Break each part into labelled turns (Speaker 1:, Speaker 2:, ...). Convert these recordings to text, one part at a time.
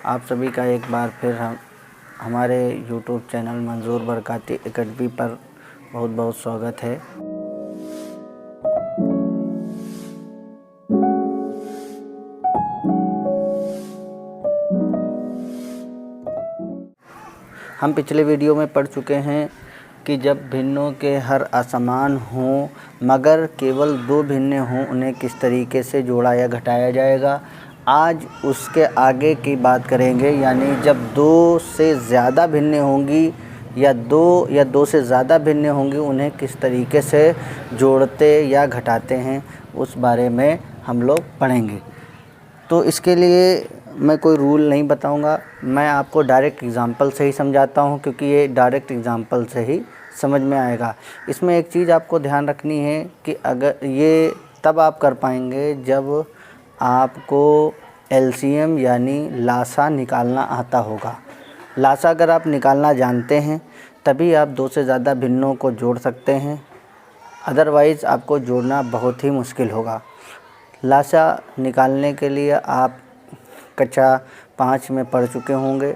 Speaker 1: आप सभी का एक बार फिर हमारे YouTube चैनल मंजूर बरकाती एकेडमी पर बहुत बहुत स्वागत है। हम पिछले वीडियो में पढ़ चुके हैं कि जब भिन्नों के हर असमान हों मगर केवल दो भिन्न हों उन्हें किस तरीके से जोड़ा या घटाया जाएगा। आज उसके आगे की बात करेंगे, यानी जब दो से ज़्यादा भिन्न होंगी या दो से ज़्यादा भिन्न होंगी उन्हें किस तरीके से जोड़ते या घटाते हैं, उस बारे में हम लोग पढ़ेंगे। तो इसके लिए मैं कोई रूल नहीं बताऊंगा, मैं आपको डायरेक्ट एग्ज़ाम्पल से ही समझाता हूं, क्योंकि ये डायरेक्ट एग्ज़ाम्पल से ही समझ में आएगा। इसमें एक चीज़ आपको ध्यान रखनी है कि अगर ये तब आप कर पाएंगे जब आपको एलसीएम यानी लासा निकालना आता होगा। लासा अगर आप निकालना जानते हैं तभी आप दो से ज़्यादा भिन्नों को जोड़ सकते हैं, अदरवाइज़ आपको जोड़ना बहुत ही मुश्किल होगा। लासा निकालने के लिए आप कक्षा 5 में पढ़ चुके होंगे।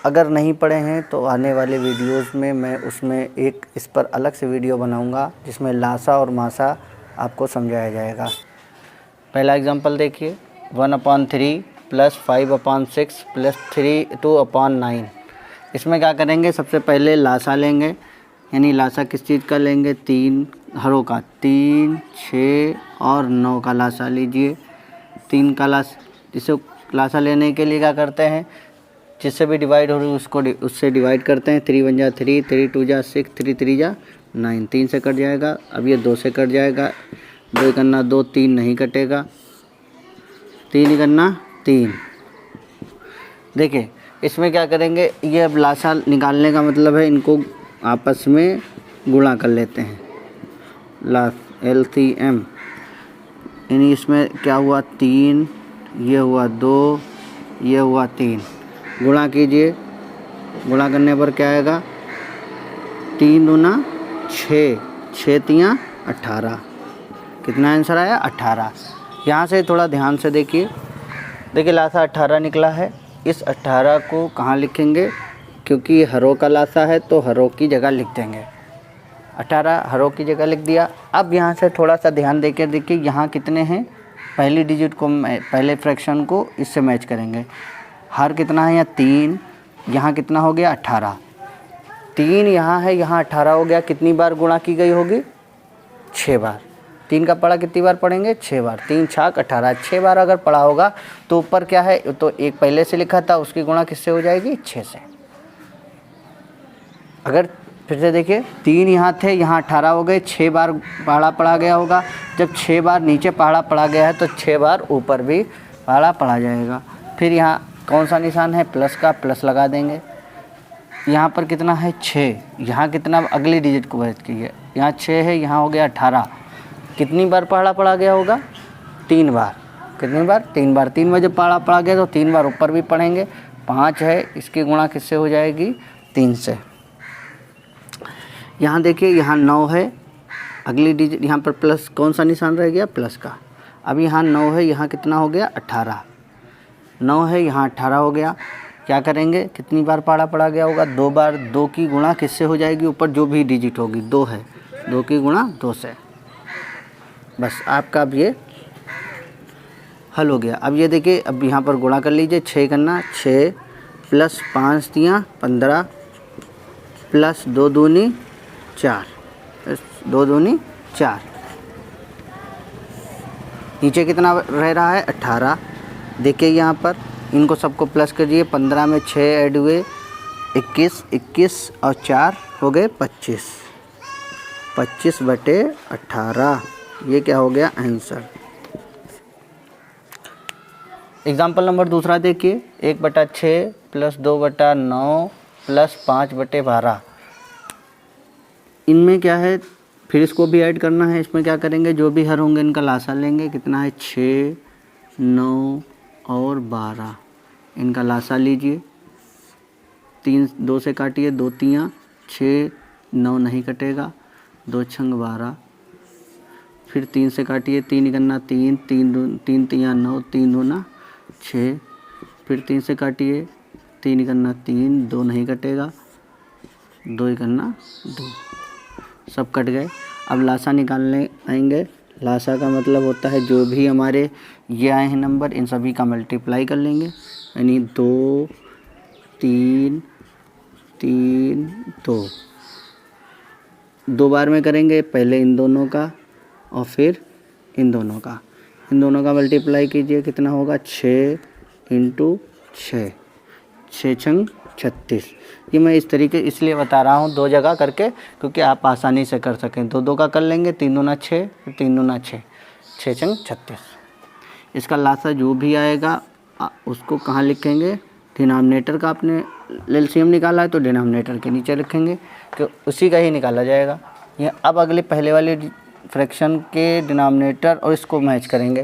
Speaker 1: अगर नहीं पढ़े हैं तो आने वाले वीडियोस में मैं उसमें एक इस पर अलग से वीडियो बनाऊंगा जिसमें लासा और मासा आपको समझाया जाएगा। पहला एग्जांपल देखिए, 1/3 + 5/6 + 2/9। इसमें क्या करेंगे, सबसे पहले लासा लेंगे, यानी लासा किस चीज़ का लेंगे, 3 हरों का, 3, 6 और 9 का लासा लीजिए। 3 का इसे लासा लेने के लिए क्या करते हैं, जिससे भी डिवाइड हो रही है उससे डिवाइड करते हैं। 3 1 जा 3, 3 2 जा 6, 3 3 जा 9, 3 से कट जाएगा। अब ये 2 से कट जाएगा, 2 करना 2, 3 नहीं कटेगा, 3 करना 3। देखिए इसमें क्या करेंगे, ये अब लासा निकालने का मतलब है इनको आपस में गुणा कर लेते हैं, LCM। यानी इसमें क्या हुआ, 3, ये हुआ 2, ये हुआ 3। गुणा कीजिए, गुणा करने पर क्या आएगा, 3 दूना 6, 6 तियाँ 18। कितना आंसर आया, 18। यहाँ से थोड़ा ध्यान से देखिए, लासा 18 निकला है। इस 18 को कहाँ लिखेंगे, क्योंकि हरों का लासा है तो हरों की जगह लिख देंगे। 18 हरों की जगह लिख दिया। अब यहाँ से थोड़ा सा ध्यान देकर देखिए, यहाँ कितने हैं, पहली डिजिट को पहले फ्रैक्शन को इससे मैच करेंगे। हर कितना है, यहाँ 3, यहाँ कितना हो गया, 18। 3 यहाँ है, यहाँ 18 हो गया। कितनी बार गुणा की गई होगी, 6 बार। 3 का पढ़ा कितनी बार पढ़ेंगे, 6 बार। 3 छाक 18, 6 बार अगर पढ़ा होगा तो ऊपर क्या है, तो एक पहले से लिखा था उसकी गुणा किससे हो जाएगी, 6 से। अगर फिर से देखिए, 3 यहाँ थे, यहाँ 18 हो गए, 6 बार पहाड़ा पढ़ा गया होगा। जब 6 बार नीचे पहाड़ा पढ़ा गया है तो 6 बार ऊपर भी पहाड़ा पढ़ा जाएगा। फिर यहाँ कौन सा निशान है, प्लस का, प्लस लगा देंगे। यहाँ पर कितना है, 6, यहाँ कितना, अगली डिजिट को बैठ कीजिए, यहाँ 6 है, यहाँ हो गया 18। कितनी बार पहाड़ा पढ़ा गया होगा, 3 बार। कितनी बार, 3 बार। 3 बार जब पहाड़ा पढ़ा गया तो 3 बार ऊपर भी पढ़ेंगे। 5 है, इसकी गुणा किससे हो जाएगी, 3 से। यहाँ देखिए, यहाँ 9 है, अगली डिजिट यहाँ पर प्लस, कौन सा निशान रह गया, प्लस का। अब यहाँ 9 है, यहाँ कितना हो गया, 18। 9 है, यहाँ 18 हो गया। क्या करेंगे, कितनी बार पहाड़ा पढ़ा गया होगा, 2 बार। 2 की गुणा किससे हो जाएगी, ऊपर जो भी डिजिट होगी, 2 है, 2 की गुणा 2 से। बस आपका अब ये हल हो गया। अब ये देखिए, अब यहाँ पर गुणा कर लीजिए, 6 करना 6 + 5 तियाँ 15 + 2 दूनी 4, 2 दूनी 4। नीचे कितना रह रहा है, 18। देखिए यहाँ पर इनको सबको प्लस करिए, 15 में 6 ऐड हुए 21, 21 और 4 हो गए 25, 25/18। ये क्या हो गया, आंसर। एग्जाम्पल नंबर दूसरा देखिए, 1/6 + 2/9 + 5/12। इनमें क्या है, फिर इसको भी ऐड करना है। इसमें क्या करेंगे, जो भी हर होंगे इनका लासा लेंगे। कितना है, 6, 9 और 12। इनका लासा लीजिए, 3 2 से काटिए, 2 तियाँ 6, 9 नहीं कटेगा, 2 छंग 12। फिर 3 से काटिए, 3 गन्ना 3, 3 तियाँ 9, 3 दूना 6, फिर 3 से काटिए, 3 करना 3, 2 नहीं कटेगा, 2 करना 2, सब कट गए। अब लासा निकालने आएंगे। लासा का मतलब होता है जो भी हमारे ये आए हैं नंबर, इन सभी का मल्टीप्लाई कर लेंगे, यानी 2 3 3 2, 2 बार में करेंगे, पहले इन दोनों का और फिर इन दोनों का। इन दोनों का मल्टीप्लाई कीजिए, कितना होगा 6 × 6, 6 छंग 36। ये मैं इस तरीके इसलिए बता रहा हूँ 2 जगह करके, क्योंकि आप आसानी से कर सकें। 2 2 का कर लेंगे, 3 दूना 6, 3 दूना 6, 6 छंग 36। इसका लासा जो भी आएगा उसको कहाँ लिखेंगे, डिनोमिनेटर का आपने एलसीएम निकाला है तो डिनोमिनेटर के नीचे लिखेंगे कि उसी का ही निकाला जाएगा। ये अब अगले पहले वाले फ्रैक्शन के डिनोमिनेटर और इसको मैच करेंगे,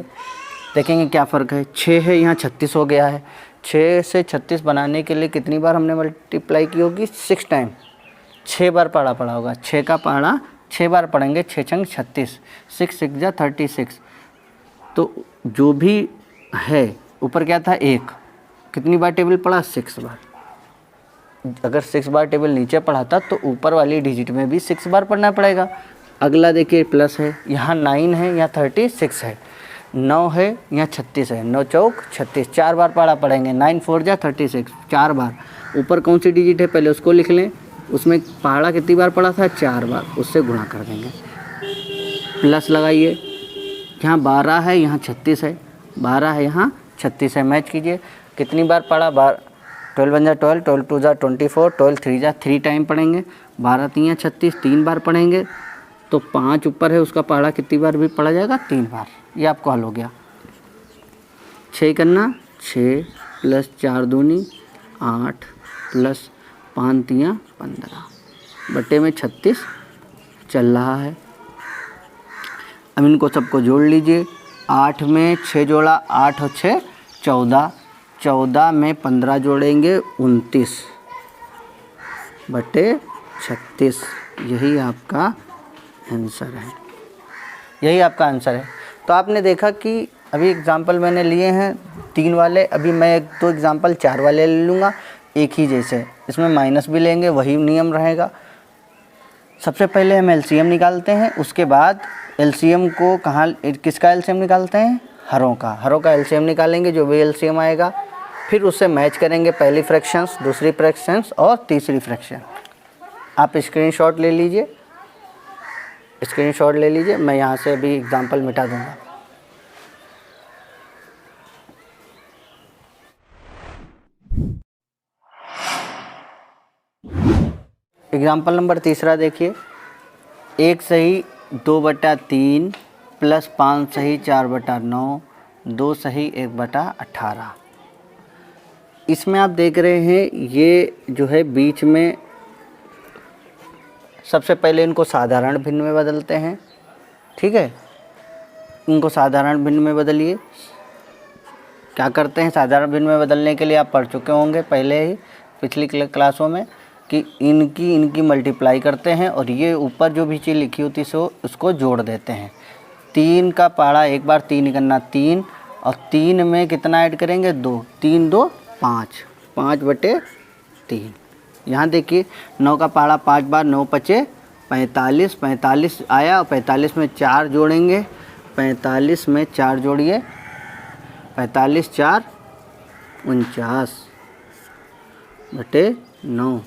Speaker 1: देखेंगे क्या फ़र्क है। 6 है, यहाँ 36 हो गया है। 6 से 36 बनाने के लिए कितनी बार हमने मल्टीप्लाई की होगी, 6 टाइम, 6 बार पढ़ा होगा। 6 का पढ़ा 6 बार पढ़ेंगे, 6 छंग 36, 6 6 जा 36। तो जो भी है ऊपर क्या था 1, कितनी बार टेबल पढ़ा, 6 बार। अगर 6 बार टेबल नीचे पढ़ा था तो ऊपर वाली डिजिट में भी 6 बार पढ़ना पड़ेगा। अगला देखिए प्लस है, यहाँ 9 है, यहाँ 36 है, 9 है, यहाँ 36 है, 9 चौक 36, 4 बार पढ़ा पढ़ेंगे। 9 4 जा 36, 4 बार। ऊपर कौन सी डिजिट है पहले उसको लिख लें, उसमें पढ़ा कितनी बार पढ़ा था, 4 बार, उससे गुणा कर देंगे। प्लस लगाइए, यहाँ 12 है, यहाँ 36 है, 12 है, यहाँ 36 है, मैच कीजिए कितनी बार पढ़ा, 12 1 जा 12, 12 2 जा 24, 12 3 जा 3 टाइम पढ़ेंगे, 12 3 36, 3 बार पढ़ेंगे। तो 5 ऊपर है, उसका पढ़ा कितनी बार भी पढ़ा जाएगा, 3 बार। ये आपको हल हो गया। 6 करना 6 प्लस 4 दूनी 8 प्लस 5 3 15 बटे में 36 चल रहा है। अब इनको सबको जोड़ लीजिए। 8 में 6 जोड़ा, 8 और 6 14, 14 में 15 जोड़ेंगे 29 बटे 36। यही आपका आंसर है, यही आपका आंसर है। तो आपने देखा कि अभी एग्जाम्पल मैंने लिए हैं 3 वाले, अभी मैं 1 2 एग्जाम्पल 4 वाले ले लूँगा एक ही जैसे। इसमें माइनस भी लेंगे, वही नियम रहेगा। सबसे पहले हम एलसीएम निकालते हैं, उसके बाद एलसीएम को कहाँ, किसका एलसीएम निकालते हैं, हरों का एलसीएम निकालेंगे, जो भी एलसीएम आएगा। फिर उससे मैच करेंगे पहली फ्रैक्शंस, दूसरी फ्रैक्शंस और तीसरी फ्रैक्शन। आप स्क्रीनशॉट ले लीजिए, स्क्रीनशॉट ले लीजिए, मैं यहाँ से अभी एग्जाम्पल मिटा दूँगा। एग्जाम्पल नंबर तीसरा देखिए, 1 सही 2/3 प्लस 5 सही 4/9, 2 सही 1/18। इसमें आप देख रहे हैं ये जो है बीच में, सबसे पहले इनको साधारण भिन्न में बदलते हैं, ठीक है। इनको साधारण भिन्न में बदलिए। क्या करते हैं साधारण भिन्न में बदलने के लिए, आप पढ़ चुके होंगे पहले ही पिछली क्लासों में कि इनकी मल्टीप्लाई करते हैं और ये ऊपर जो भी चीज़ लिखी होती सो उसको जोड़ देते हैं। 3 का पहाड़ा एक बार 3 करना 3 और 3 में कितना ऐड करेंगे 2, 3 2 5, 5/3। यहाँ देखिए 9 का पहाड़ा 5 बार, 9 5 45, 45 आया और 45 में 4 जोड़ेंगे, 45 में 4 जोड़िए, 45 4 49/9।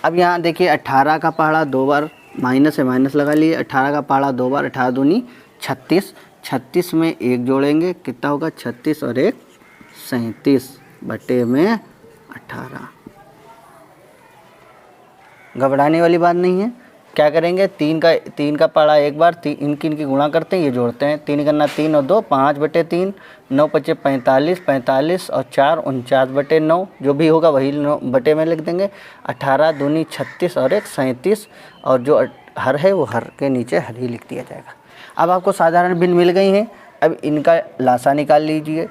Speaker 1: अब यहाँ देखिए 18 का पहाड़ा 2 बार, माइनस है माइनस लगा लिए, 18 का पहाड़ा 2 बार, 18 दूनी 36, 36 में 1 जोड़ेंगे, कितना होगा 36 और 1 37/18। घबराने वाली बात नहीं है। क्या करेंगे, 3 का पहाड़ा एक बार, इनकी गुणा करते हैं, ये जोड़ते हैं। 3 करना 3 और 2 5/3, 9 5 45, 45 और 4 49/9, जो भी होगा वही 9 बटे में लिख देंगे। 18 दूनी 36 और 1 37, और जो हर है वो हर के नीचे हर ही लिख दिया जाएगा। अब आपको साधारण भिन्न मिल गई हैं, अब इनका लासा निकाल लीजिए।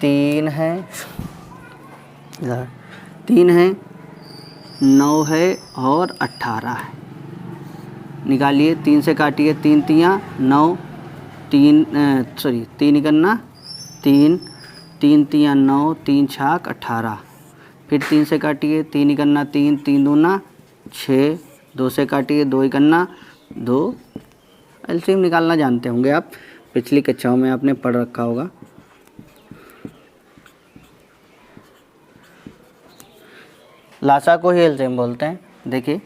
Speaker 1: 3 है, 9 है और 18 है, निकालिए। 3 से काटिए, 3 3 9, 3 करना 3, 3 तियाँ 9, 3 छाक 18, फिर 3 से काटिए, 3 इकन्ना 3, 3 दूना 6, 2 से काटिए, 2 इकन्ना 2। एलसीएम निकालना जानते होंगे आप, पिछली कक्षाओं में आपने पढ़ रखा होगा। लासा को ही एलसीएम बोलते हैं। देखिए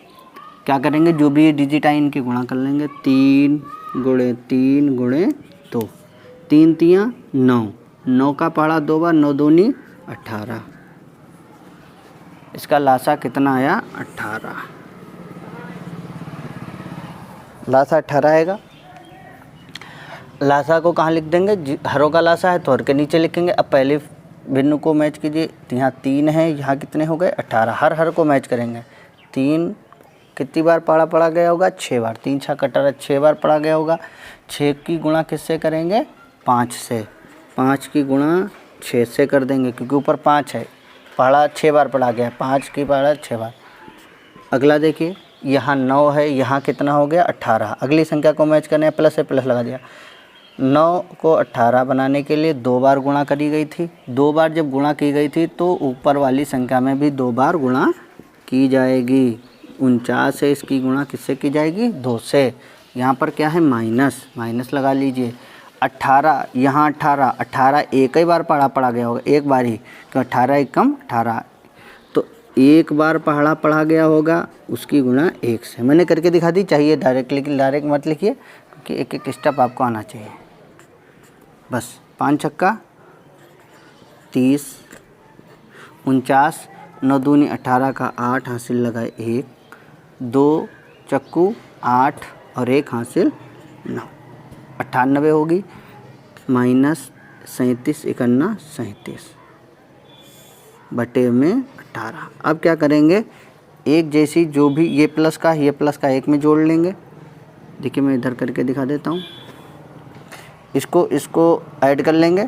Speaker 1: क्या करेंगे, जो भी डिजिट आए इनकी गुणा कर लेंगे। 3 गुणे 3 गुणे 2, 3 तियाँ 9, 9 का पहाड़ा 2 बार, 9 दूनी 18। इसका लासा कितना आया, 18। लासा 18 आएगा। लासा को कहाँ लिख देंगे, हरों का लासा है तो हर के नीचे लिखेंगे। अब पहले भिन्न को मैच कीजिए, यहाँ 3 है, यहाँ कितने हो गए 18, हर को मैच करेंगे। 3 कितनी बार पढ़ा गया होगा, 6 बार, 3 छः 18, 6 बार पढ़ा गया होगा। 6 की गुणा किससे करेंगे, 5 से, 5 की गुणा 6 से कर देंगे, क्योंकि ऊपर 5 है, पढ़ा 6 बार पढ़ा गया, 5 की पढ़ा 6 बार। अगला देखिए, यहाँ 9 है, यहाँ कितना हो गया 18, अगली संख्या को मैच करने प्लस से प्लस लगा दिया। 9 को 18 बनाने के लिए 2 बार गुणा करी गई थी। 2 बार जब गुणा की गई थी तो ऊपर वाली संख्या में भी 2 बार गुणा की जाएगी। 49 है, इसकी गुणा किससे की जाएगी, 2 से। यहाँ पर क्या है, माइनस, माइनस लगा लीजिए। 18, यहाँ 18, 18 एक ही बार पढ़ा गया होगा, एक बार ही, तो 18 एक कम 18, तो एक बार पढ़ा गया होगा, उसकी गुणा 1 से। मैंने करके दिखा दी, चाहिए डायरेक्ट लेकिन डायरेक्ट मत लिखिए, क्योंकि एक एक स्टेप आपको आना चाहिए। बस 5 छक्का 30, 49, 9 दूनी 18 का 8 हासिल लगाए 1, 2 चक्कू 8 और 1 हासिल 9, 98 होगी, माइनस 37 इकन्ना 37 बटे में 18। अब क्या करेंगे, एक जैसी जो भी ये प्लस का एक में जोड़ लेंगे। देखिए मैं इधर करके दिखा देता हूँ, इसको ऐड कर लेंगे,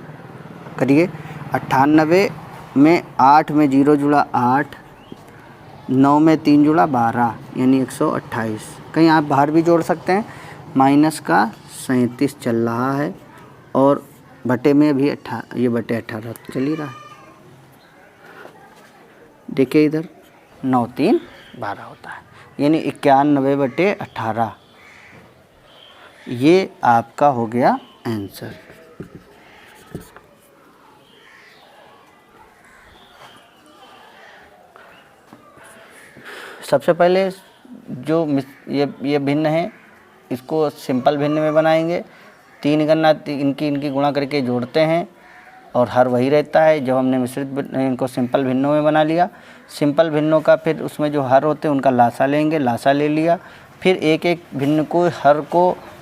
Speaker 1: करिए। 98 में 8 में 0 जुड़ा 8, 9 में 3 जुड़ा 12, यानी 128। कहीं आप बाहर भी जोड़ सकते हैं। माइनस का 37 चल रहा है और बटे में भी 18, ये बटे 18 चल ही रहा है। देखिए इधर 9 3 12 होता है, यानी 91 बटे 18। ये आपका हो गया आंसर। सबसे पहले जो ये भिन्न है, इसको सिंपल भिन्न में बनाएंगे। 3 गन्ना इनकी गुणा करके जोड़ते हैं और हर वही रहता है। जब हमने मिश्रित इनको सिंपल भिन्नों में बना लिया, सिंपल भिन्नों का फिर उसमें जो हर होते हैं उनका लासा लेंगे, लासा ले लिया। फिर एक एक भिन्न को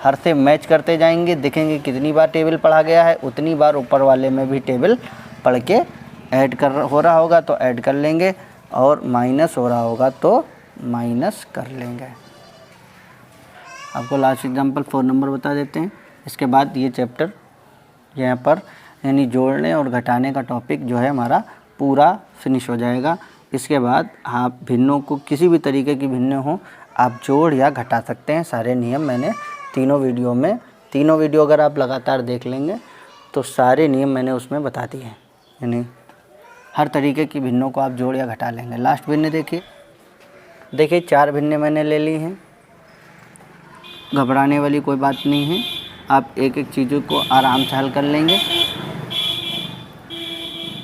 Speaker 1: हर से मैच करते जाएंगे, देखेंगे कितनी बार टेबल पढ़ा गया है, उतनी बार ऊपर वाले में भी टेबल पढ़ के ऐड हो रहा होगा तो ऐड कर लेंगे, और माइनस हो रहा होगा तो माइनस कर लेंगे। आपको लास्ट एग्जांपल 4 नंबर बता देते हैं। इसके बाद ये चैप्टर यहाँ पर यानी जोड़ने और घटाने का टॉपिक जो है हमारा पूरा फिनिश हो जाएगा। इसके बाद आप भिन्नों को, किसी भी तरीके की भिन्न हो, आप जोड़ या घटा सकते हैं। सारे नियम मैंने तीनों वीडियो अगर आप लगातार देख लेंगे तो सारे नियम मैंने उसमें बता दिए हैं, यानी हर तरीके की भिन्नों को आप जोड़ या घटा लेंगे। लास्ट भिन्न देखिए 4 भिन्ने मैंने ले ली हैं, घबराने वाली कोई बात नहीं है। आप एक एक चीज़ों को आराम से हल कर लेंगे।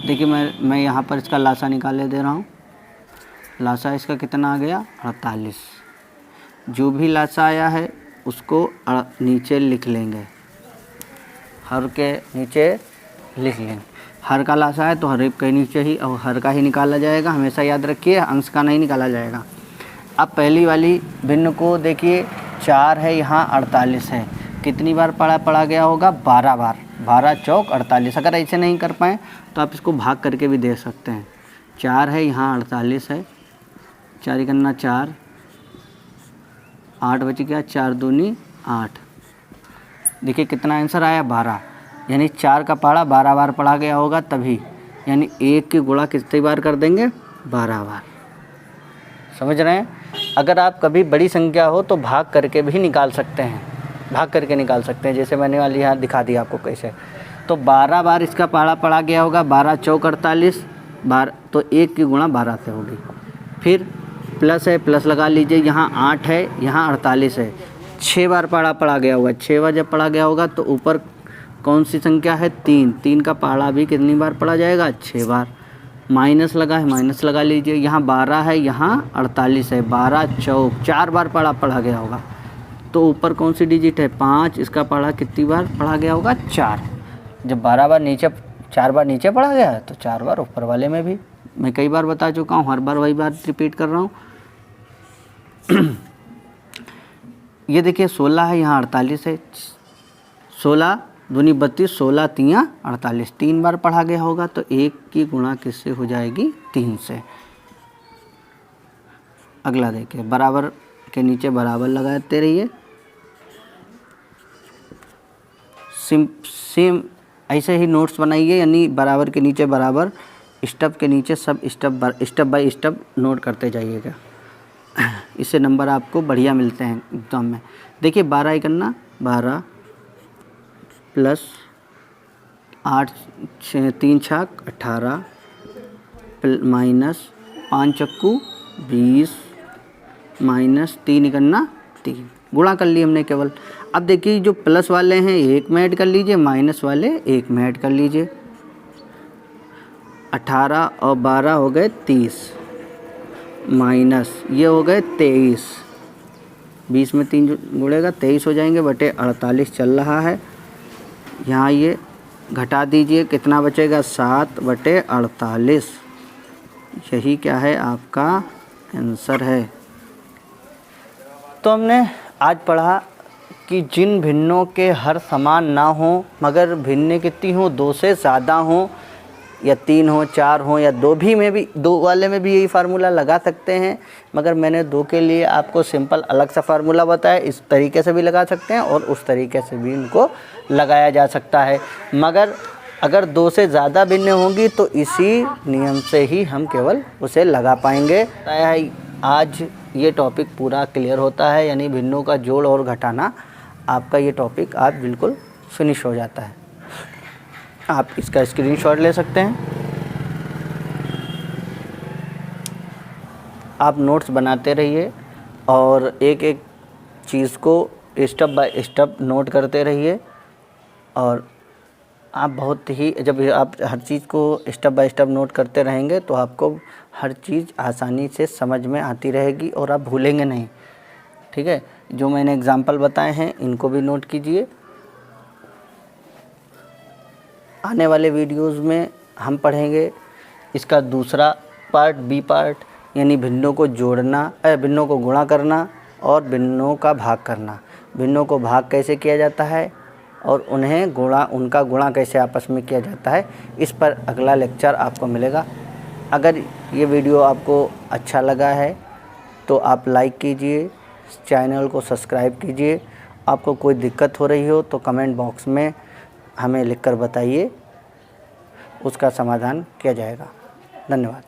Speaker 1: देखिए मैं यहाँ पर इसका लासा निकाले दे रहा हूँ। लासा इसका कितना आ गया, 48। जो भी लासा आया है उसको नीचे लिख लेंगे, हर के नीचे लिख लेंगे। हर का लासा है तो हर एक के नीचे ही और हर का ही निकाला जाएगा, हमेशा याद रखिए, अंश का नहीं निकाला जाएगा। अब पहली वाली भिन्न को देखिए, 4 है, यहाँ 48 है। कितनी बार पढ़ा गया होगा, 12 बार। 12 चौक 48। अगर ऐसे नहीं कर पाएँ तो आप इसको भाग करके भी दे सकते हैं। 4 है, यहाँ 48 है, 4 इकन्ना 4, 8 बच गया, 4 दूनी 8। देखिए कितना आंसर आया, 12। यानी 4 का पहाड़ा 12 बार पढ़ा गया होगा तभी, यानी 1 की गुणा कितनी बार कर देंगे, 12 बार। समझ रहे हैं। अगर आप कभी बड़ी संख्या हो तो भाग करके भी निकाल सकते हैं, जैसे मैंने वाली यहाँ दिखा दी आपको कैसे। तो 12 बार इसका पहाड़ा पड़ा गया होगा, 12 चौक 48, 12 तो 1 की गुणा 12 से होगी। फिर प्लस है, प्लस लगा लीजिए, यहाँ 8 है, यहाँ 48 है, 6 बार पहाड़ा पड़ा गया होगा। 6 बार जब पड़ा गया होगा तो ऊपर कौन सी संख्या है, 3, 3 का पहाड़ा भी कितनी बार पड़ा जाएगा, 6 बार। माइनस लगा है, माइनस लगा लीजिए, यहाँ 12 है, यहाँ 48 है, 12 चौक 4 बार पड़ा गया होगा। तो ऊपर कौन सी डिजिट है, 5, इसका पहाड़ा कितनी बार पड़ा गया होगा, 4। जब 12 बार नीचे 4 बार नीचे पड़ा गया है तो 4 बार ऊपर वाले में भी। मैं कई बार बता चुका हूँ, हर बार वही बात रिपीट कर रहा हूँ। ये देखिए 16 है, यहाँ 48 है, 16 दूनी 32, 16 तियाँ 48, 3 बार पढ़ा गया होगा। तो 1 की गुणा किससे हो जाएगी, 3 से। अगला देखिए, बराबर के नीचे बराबर लगाते रहिए। सेम ऐसे ही नोट्स बनाइए, यानी बराबर के नीचे बराबर, स्टेप के नीचे सब स्टेप बाय स्टेप नोट करते जाइएगा। इससे नंबर आपको बढ़िया मिलते हैं एग्जाम में। देखिए 12 ही करना, 12 प्लस 8 3 छक 18 माइनस 5 चक्कू 20 माइनस 3 करना 3, गुणा कर लिए हमने केवल। अब देखिए जो प्लस वाले हैं 1 में ऐड कर लीजिए, माइनस वाले 1 में ऐड कर लीजिए। 18 और 12 हो गए 30, माइनस ये हो गए 23, 20 में 3 गुणेगा 23 हो जाएंगे, बटे 48 चल रहा है। यहाँ ये घटा दीजिए, कितना बचेगा, 7 बटे 48। यही क्या है, आपका आंसर है। तो हमने आज पढ़ा कि जिन भिन्नों के हर समान ना हो मगर भिन्न कितनी हो, 2 से ज़्यादा हो, या 3 हो, 4 हो, या 2 भी में भी, 2 वाले में भी यही फार्मूला लगा सकते हैं। मगर मैंने 2 के लिए आपको सिंपल अलग सा फार्मूला बताया। इस तरीके से भी लगा सकते हैं और उस तरीके से भी इनको लगाया जा सकता है। मगर अगर 2 से ज़्यादा भिन्न होंगी तो इसी नियम से ही हम केवल उसे लगा पाएंगे। आज ये टॉपिक पूरा क्लियर होता है, यानी भिन्नों का जोड़ और घटाना, आपका ये टॉपिक आज बिल्कुल फिनिश हो जाता है। आप इसका स्क्रीनशॉट ले सकते हैं। आप नोट्स बनाते रहिए और एक एक चीज़ को स्टेप बाय स्टेप नोट करते रहिए। और आप बहुत ही, जब आप हर चीज़ को स्टेप बाय स्टेप नोट करते रहेंगे तो आपको हर चीज़ आसानी से समझ में आती रहेगी और आप भूलेंगे नहीं। ठीक है, जो मैंने एग्जाम्पल बताए हैं इनको भी नोट कीजिए। आने वाले वीडियोस में हम पढ़ेंगे इसका दूसरा पार्ट, बी पार्ट, यानी भिन्नों को जोड़ना, भिन्नों को गुणा करना और भिन्नों का भाग करना। भिन्नों को भाग कैसे किया जाता है और उनका गुणा कैसे आपस में किया जाता है, इस पर अगला लेक्चर आपको मिलेगा। अगर ये वीडियो आपको अच्छा लगा है तो आप लाइक कीजिए, चैनल को सब्सक्राइब कीजिए। आपको कोई दिक्कत हो रही हो तो कमेंट बॉक्स में हमें लिखकर बताइए, उसका समाधान किया जाएगा। धन्यवाद।